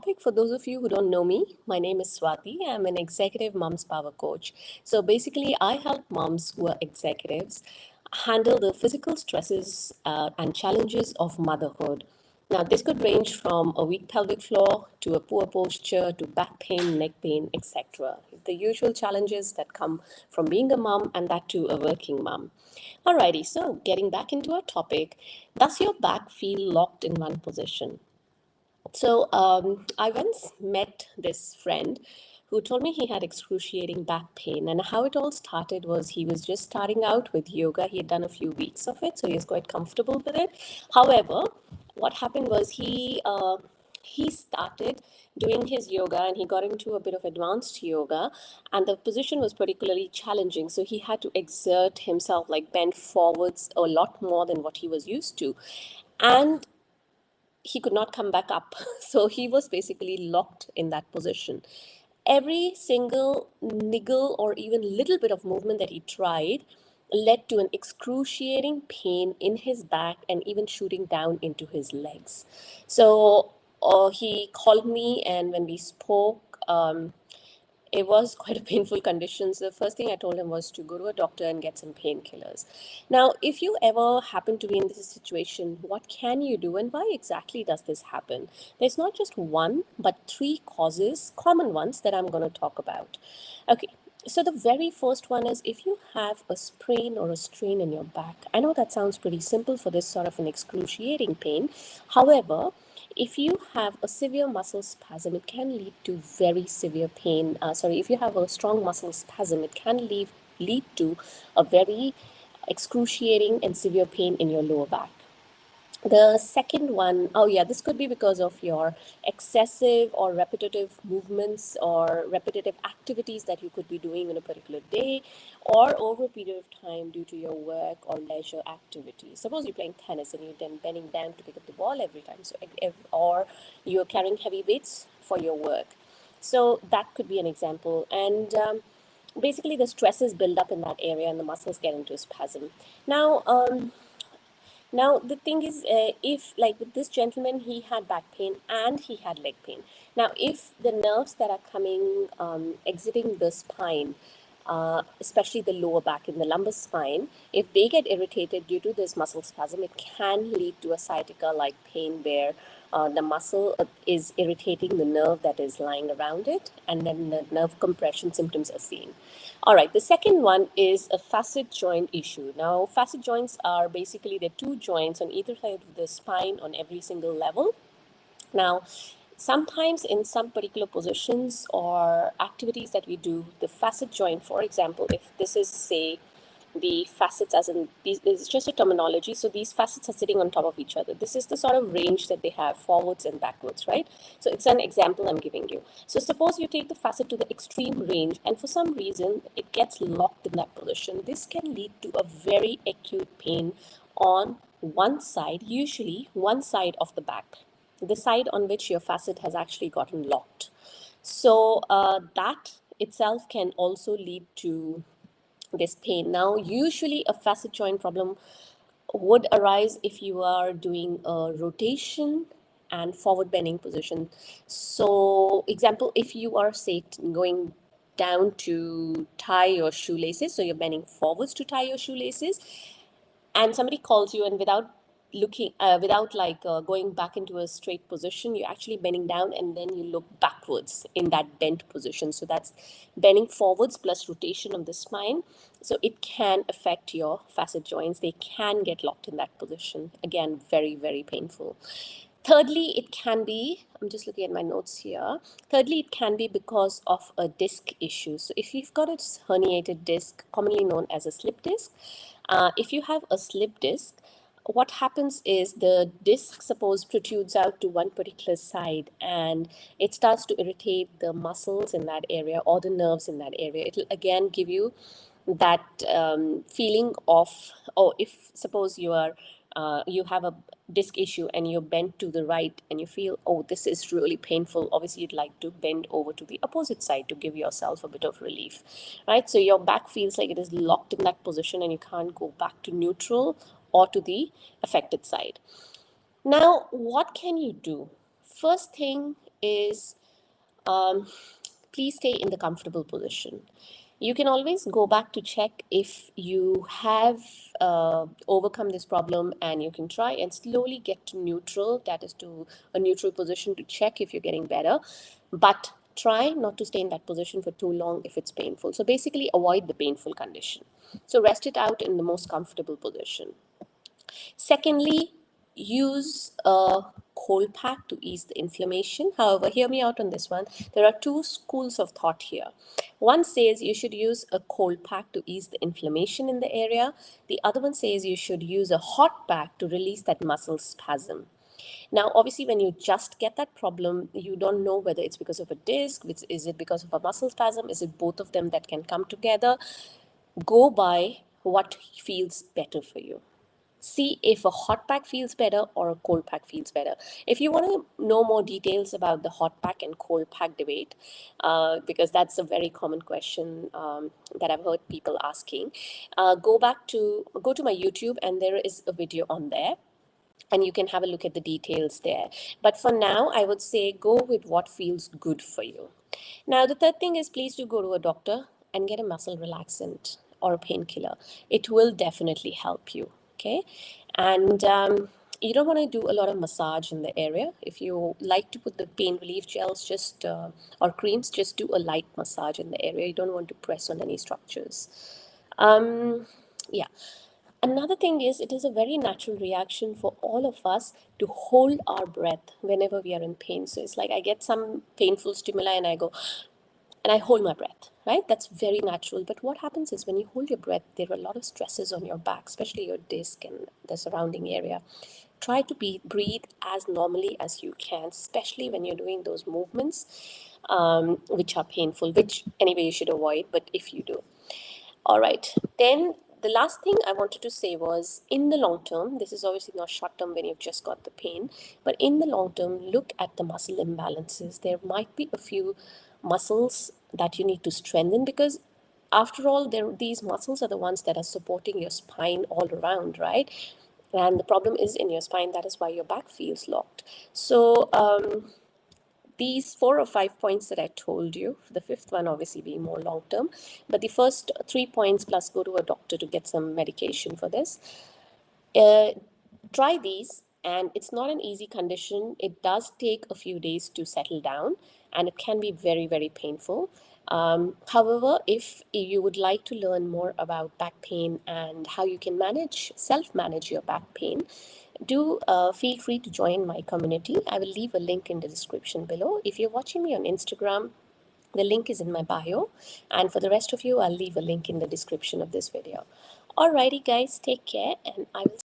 For those of you who don't know me, my name is Swati. I'm an executive mom's power coach. So basically, I help moms who are executives handle the physical stresses and challenges of motherhood. Now, this could range from a weak pelvic floor to a poor posture to back pain, neck pain, etc. The usual challenges that come from being a mom and that to a working mom. Alrighty, so getting back into our topic, does your back feel locked in one position? So I once met this friend who told me he had excruciating back pain. And how it all started was he was just starting out with yoga. He had done a few weeks of it, so he was quite comfortable with it. However, what happened was he started doing his yoga and he got into a bit of advanced yoga, and the position was particularly challenging, so he had to exert himself, like bend forwards a lot more than what he was used to, and he could not come back up. So he was basically locked in that position. Every single niggle or even little bit of movement that he tried led to an excruciating pain in his back and even shooting down into his legs. So he called me, and when we spoke, it was quite a painful condition. So the first thing I told him was to go to a doctor and get some painkillers. Now, if you ever happen to be in this situation, what can you do and why exactly does this happen? There's not just one, but three causes, common ones that I'm going to talk about. Okay. So the very first one is if you have a sprain or a strain in your back. I know that sounds pretty simple for this sort of an excruciating pain. However, if you have a severe muscle spasm, it can lead to very severe pain. If you have a strong muscle spasm, it can lead to a very excruciating and severe pain in your lower back. The second one, oh yeah, this could be because of your excessive or repetitive movements or repetitive activities that you could be doing in a particular day or over a period of time due to your work or leisure activities. Suppose you're playing tennis and you're then bending down to pick up the ball every time, or you're carrying heavy weights for your work. So that could be an example. And basically, the stresses build up in that area and the muscles get into spasm. Now, the thing is, if like with this gentleman, he had back pain and he had leg pain. Now, if the nerves that are coming, exiting the spine, especially the lower back in the lumbar spine, if they get irritated due to this muscle spasm, it can lead to a sciatica like pain where the muscle is irritating the nerve that is lying around it, and then the nerve compression symptoms are seen. All right, the second one is a facet joint issue. Now, facet joints are basically the two joints on either side of the spine on every single level. Now, sometimes in some particular positions or activities that we do, the facet joint, for example, if this is, say, the facets, as in these, it's just a terminology. So these facets are sitting on top of each other. This is the sort of range that they have forwards and backwards, right? So it's an example I'm giving you. So suppose you take the facet to the extreme range and for some reason it gets locked in that position. This can lead to a very acute pain on one side, usually one side of the back, the side on which your facet has actually gotten locked. So that itself can also lead to this pain. Now, usually a facet joint problem would arise if you are doing a rotation and forward bending position. So, example, if you are, say, going down to tie your shoelaces, so you're bending forwards to tie your shoelaces, and somebody calls you, and without going back into a straight position, you're actually bending down and then you look backwards in that bent position. So that's bending forwards plus rotation of the spine. So it can affect your facet joints. They can get locked in that position. Again, very, very painful. Thirdly, it can be, I'm just looking at my notes here. Thirdly, it can be because of a disc issue. So if you've got a herniated disc, commonly known as a slip disc, if you have a slip disc, what happens is the disc, suppose, protrudes out to one particular side and it starts to irritate the muscles in that area or the nerves in that area. It'll again give you that feeling of, oh, if suppose you have a disc issue and you're bent to the right and you feel, oh, this is really painful, obviously you'd like to bend over to the opposite side to give yourself a bit of relief, right? So your back feels like it is locked in that position and you can't go back to neutral or to the affected side. Now, what can you do? First thing is um, please stay in the comfortable position. You can always go back to check if you have overcome this problem, and you can try and slowly get to neutral, that is to a neutral position, to check if you're getting better. But try not to stay in that position for too long if it's painful. So basically, avoid the painful condition. So rest it out in the most comfortable position. Secondly, use a cold pack to ease the inflammation. However, hear me out on this one. There are two schools of thought here. One says you should use a cold pack to ease the inflammation in the area. The other one says you should use a hot pack to release that muscle spasm. Now, obviously, when you just get that problem, you don't know whether it's because of a disc, is it because of a muscle spasm, is it both of them that can come together. Go by what feels better for you. See if a hot pack feels better or a cold pack feels better. If you want to know more details about the hot pack and cold pack debate, because that's a very common question that I've heard people asking, go to my YouTube, and there is a video on there, and you can have a look at the details there. But for now, I would say go with what feels good for you. Now, the third thing is, please do go to a doctor and get a muscle relaxant or a painkiller. It will definitely help you. Okay. And you don't want to do a lot of massage in the area. If you like to put the pain relief gels, just or creams, just do a light massage in the area. You don't want to press on any structures. Yeah. Another thing is, it is a very natural reaction for all of us to hold our breath whenever we are in pain. So it's like I get some painful stimuli and I go, and I hold my breath, right? That's very natural. But what happens is, when you hold your breath, there are a lot of stresses on your back, especially your disc and the surrounding area. Try to breathe as normally as you can, especially when you're doing those movements which are painful, which anyway you should avoid, but if you do. All right. Then the last thing I wanted to say was, in the long term, this is obviously not short term when you've just got the pain, but in the long term, look at the muscle imbalances. There might be a few muscles that you need to strengthen, because after all, these muscles are the ones that are supporting your spine all around, right? And the problem is in your spine. That is why your back feels locked. So, these 4 or 5 points that I told you, the fifth one obviously being more long term, but the first 3 points plus go to a doctor to get some medication for this. Uh, Try these, and it's not an easy condition. It does take a few days to settle down, and it can be very, very painful. However, if you would like to learn more about back pain and how you can self manage your back pain, do feel free to join my community. I will leave a link in the description below. If you're watching me on Instagram, the link is in my bio. And for the rest of you, I'll leave a link in the description of this video. Alrighty, guys, take care, and I will